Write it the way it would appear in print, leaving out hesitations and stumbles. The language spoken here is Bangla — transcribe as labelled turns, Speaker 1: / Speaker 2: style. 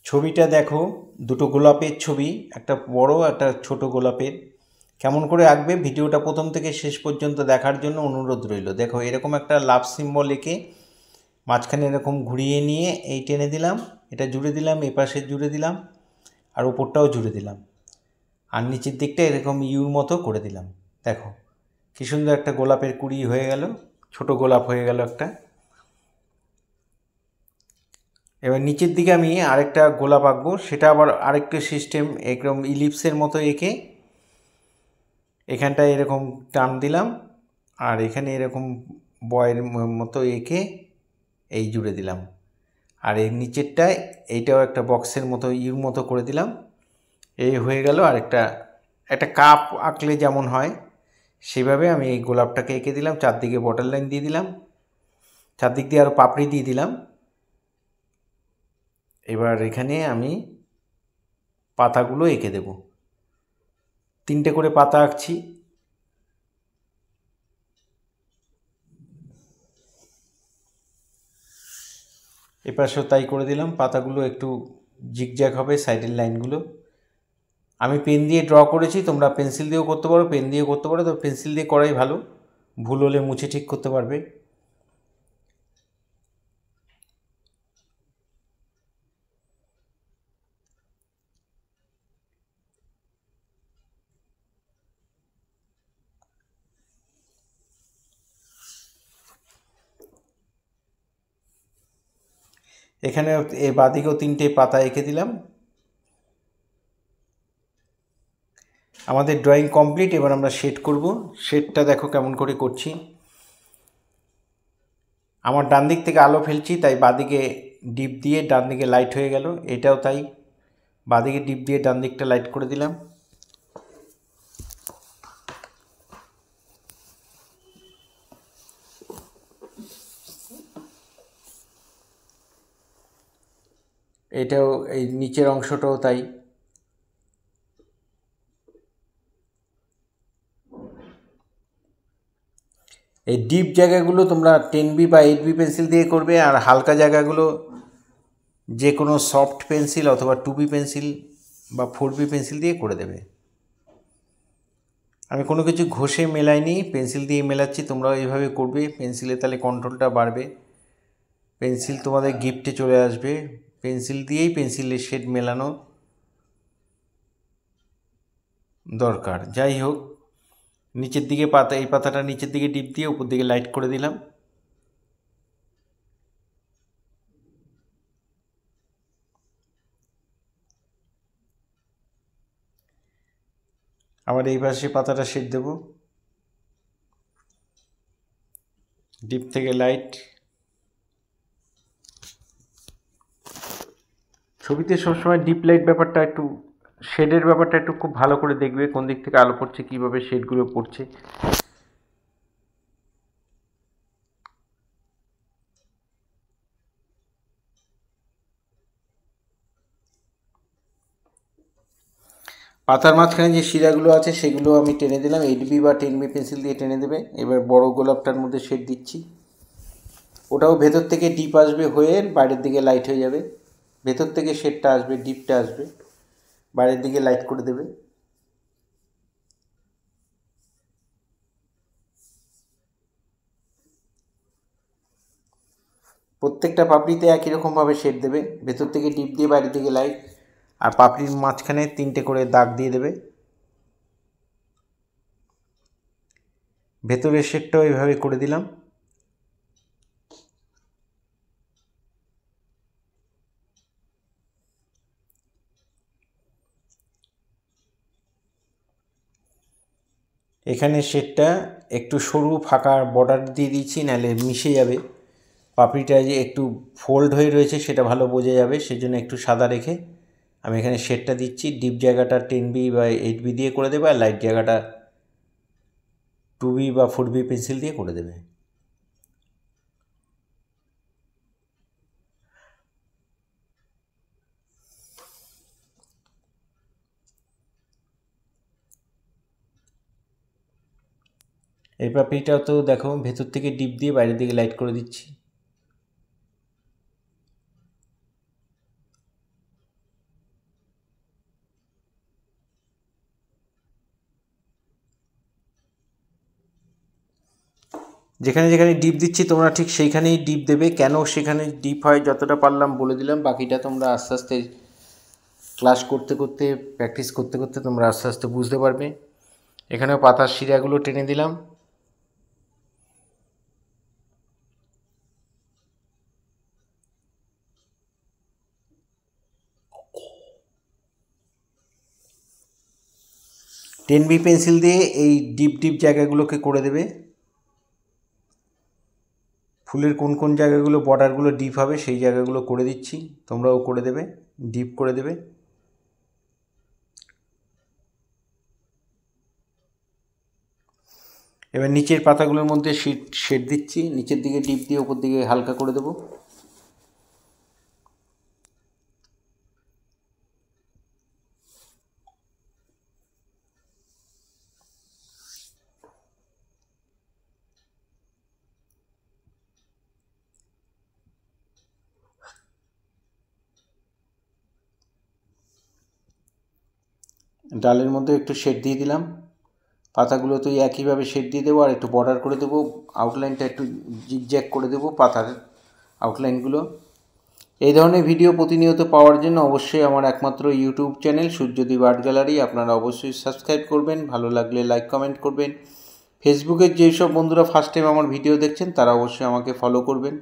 Speaker 1: ছবিটা দেখো, দুটো গোলাপের ছবি, একটা বড় একটা ছোট গোলাপের। কেমন করে আঁকবে ভিডিওটা প্রথম থেকে শেষ পর্যন্ত দেখার জন্য অনুরোধ রইল। দেখো, এরকম একটা লাভ সিম্বল এঁকে মাঝখানে এরকম ঘুরিয়ে নিয়ে এই টেনে দিলাম, এটা জুড়ে দিলাম, এ পাশে জুড়ে দিলাম, আর উপরটাও জুড়ে দিলাম, আর নিচের দিকটা এরকম ইউর মতো করে দিলাম। দেখো কী সুন্দর একটা গোলাপের কুড়ি হয়ে গেল, ছোট গোলাপ হয়ে গেল একটা। এবার নিচের দিকে আমি আরেকটা গোলাপ আঁকবো, সেটা আবার আরেকটা সিস্টেম, একদম ইলিপসের মতো এঁকে এখানটায় এরকম টান দিলাম, আর এখানে এরকম বয়ের মতো এঁকে এই জুড়ে দিলাম, আর এই নিচেরটায় এইটাও একটা বক্সের মতো ইউর মতো করে দিলাম। এই হয়ে গেল। আর একটা কাপ আঁকলে যেমন হয় সেভাবে আমি এই গোলাপটাকে এঁকে দিলাম, চারদিকে বর্ডার লাইন দিয়ে দিলাম, চারদিক দিয়ে আরও পাপড়ি দিয়ে দিলাম। এবার এখানে আমি পাতাগুলো এঁকে দেব, 3টে করে পাতা আঁকছি। এপাশেও তাই করে দিলাম, পাতাগুলো একটু জিগজ্যাগ হবে সাইডের লাইনগুলো। আমি পেন দিয়ে ড্র করেছি, তোমরা পেন্সিল দিয়েও করতে পারো, পেন দিয়েও করতে পারো, তো পেন্সিল দিয়ে করাই ভালো, ভুল হলে মুছে ঠিক করতে পারবে। এখানে এ বাদিকেও 3টে পাতা এঁকে দিলাম। আমাদের ড্রয়িং কমপ্লিট। এবার আমরা শেড করব। শেডটা দেখো কেমন করে করছি। আমার ডান দিক থেকে আলো ফেলছি, তাই বাদিকে ডিপ দিয়ে ডান দিকে লাইট হয়ে গেল। এটাও তাই, বাদিকে ডিপ দিয়ে ডান দিকটা লাইট করে দিলাম। এটাও, এই নিচের অংশটাও তাই। এই ডিপ জায়গাগুলো তোমরা 10B বা 8B পেন্সিল দিয়ে করবে, আর হালকা জায়গাগুলো যে কোনো সফট পেন্সিল অথবা 2B পেন্সিল বা 4B পেন্সিল দিয়ে করে দেবে। আমি কোনো কিছু ঘষে মেলাইনি, পেন্সিল দিয়ে মেলাচ্ছি, তোমরাও এইভাবে করবে। পেন্সিলে তাহলে কন্ট্রোলটা বাড়বে, পেন্সিল তোমাদের গিফটে চলে আসবে। পেন্সিল দিয়েই পেন্সিলের শেড মেলানো দরকার। যাই হোক, নিচের দিকে পাতা, এই পাতাটা নিচের দিকে ডিপ দিয়ে উপর দিকে লাইট করে দিলাম। আবার এই পাশে পাতাটা শেড দেব, ডিপ থেকে লাইট। ছবিতে সবসময় ডিপ লাইট ব্যাপারটা একটু, শেডের ব্যাপারটা একটু খুব ভালো করে দেখবে, কোন দিক থেকে আলো পড়ছে, কীভাবে শেডগুলো পড়ছে। পাতার মাঝখানে যে শিরাগুলো আছে সেগুলো আমি টেনে দিলাম, 8B বা 10B পেন্সিল দিয়ে টেনে দেবে। এবার বড় গোলাপটার মধ্যে শেড দিচ্ছি, ওটাও ভেতর থেকে ডিপ আসবে হয়ে বাইরের দিকে লাইট হয়ে যাবে। ভেতর থেকে শেডটা আসবে, ডিপটা আসবে, বাইরের দিকে লাইট করে দেবে। প্রত্যেকটা পাপড়িতে একই রকমভাবে শেড দেবে, ভেতর থেকে ডিপ দিয়ে বাইরের দিকে লাইট, আর পাপড়ির মাঝখানে 3টে করে দাগ দিয়ে দেবে। ভেতরের শেডটাও এইভাবে করে দিলাম। এখানে শেডটা একটু সরু ফাঁকা বর্ডার দিয়ে দিচ্ছি, নাহলে মিশে যাবে। পাপড়িটা যে একটু ফোল্ড হয়ে রয়েছে সেটা ভালো বোঝা যাবে, সেজন্য একটু সাদা রেখে আমি এখানে শেডটা দিচ্ছি। ডিপ জায়গাটা 10B বা 8B দিয়ে করে দেবে, আর লাইট জায়গাটা 2B বা 4B পেন্সিল দিয়ে করে দেবে। এই পাপড়িটাও তো দেখো, ভেতর থেকে ডিপ দিয়ে বাইরের দিকে লাইট করে দিচ্ছি। যেখানে যেখানে ডিপ দিচ্ছি তোমরা ঠিক সেইখানেই ডিপ দেবে। কেন সেখানে ডিপ হয় যতটা পারলাম বলে দিলাম, বাকিটা তোমরা আস্তে আস্তে ক্লাস করতে করতে প্র্যাকটিস করতে করতে তোমরা আস্তে আস্তে বুঝতে পারবে। এখানেও পাতার শিরাগুলো টেনে দিলাম। টেন-বি পেন্সিল দিয়ে এই ডিপ ডিপ জায়গাগুলোকে করে দেবে। ফুলের কোন কোন জায়গাগুলো বর্ডারগুলো ডিপ হবে সেই জায়গাগুলো করে দিচ্ছি, তোমরাও করে দেবে, ডিপ করে দেবে। এবার নিচের পাতাগুলোর মধ্যে শেড দিচ্ছি, নিচের দিকে ডিপ দিয়ে ওপর দিকে হালকা করে দেবো। ডালের মধ্যে একটু শেড দিয়ে দিলাম, পাতাগুলোতে একইভাবে শেড দিয়ে দেবো, আর একটু বর্ডার করে দেবো, আউটলাইনটা একটু জিগজ্যাগ করে দেবো পাতার আউটলাইনগুলো। এই ধরনের ভিডিও প্রতিনিয়ত পাওয়ার জন্য অবশ্যই আমার একমাত্র YouTube channel Suryadip art gallery আপনারা অবশ্যই সাবস্ক্রাইব করবেন, ভালো লাগলে লাইক কমেন্ট করবেন। ফেসবুকের যেসব বন্ধুরা ফার্স্ট টাইম আমার ভিডিও দেখছেন তারা অবশ্যই আমাকে ফলো করবেন।